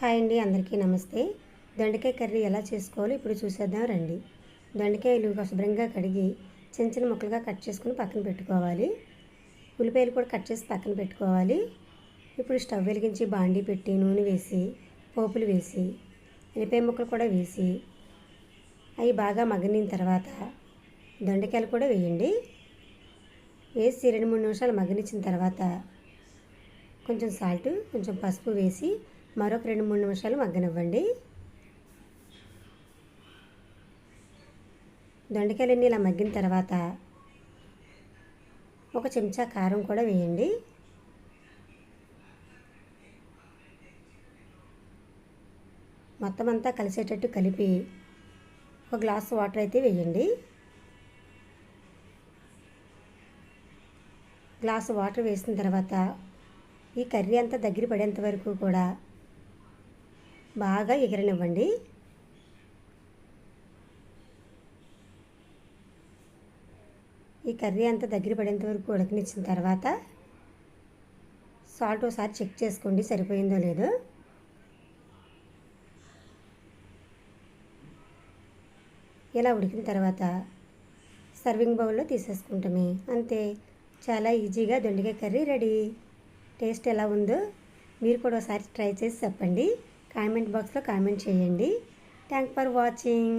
Hi అండి, అందరికీ నమస్తే. దొండకాయ కర్రీ ఎలా చేసుకోవాలో ఇప్పుడు చూసేద్దాం రండి. దొండకాయలు శుభ్రంగా కడిగి చిన్న చిన్న ముక్కలుగా కట్ చేసుకుని పక్కన పెట్టుకోవాలి. ఉల్లిపాయలు కూడా కట్ చేసి పక్కన పెట్టుకోవాలి. ఇప్పుడు స్టవ్ వెలిగించి బాండీ పెట్టి నూనె వేసి పోపులు వేసి ఉల్లిపాయ ముక్కలు కూడా వేసి అవి బాగా మగ్గనిన తర్వాత దొండకాయలు కూడా వేయండి. వేసి 2-3 నిమిషాలు మగ్గనిచ్చిన తర్వాత కొంచెం సాల్ట్, కొంచెం పసుపు వేసి మరొక 2-3 నిమిషాలు మగ్గనివ్వండి. దొండకాయలన్నీ ఇలా మగ్గిన తర్వాత ఒక చెంచా కారం కూడా వేయండి. మొత్తం అంతా కలిసేటట్టు కలిపి ఒక గ్లాస్ వాటర్ అయితే వేయండి. గ్లాసు వాటర్ వేసిన తర్వాత ఈ కర్రీ అంతా దగ్గర పడేంత వరకు కూడా బాగా ఎగరనివ్వండి. ఈ కర్రీ అంతా దగ్గర పడేంత వరకు ఉడకనిచ్చిన తర్వాత సాల్ట్ ఒకసారి చెక్ చేసుకోండి సరిపోయిందో లేదో. ఇలా ఉడికిన తర్వాత సర్వింగ్ బౌల్లో తీసేసుకుంటామే, అంతే. చాలా ఈజీగా దొండకాయ కర్రీ రెడీ. టేస్ట్ ఎలా ఉందో మీరు కూడా ఒకసారి ట్రై చేసి చెప్పండి. కామెంట్ బాక్స్లో కామెంట్ చేయండి. Thanks for watching.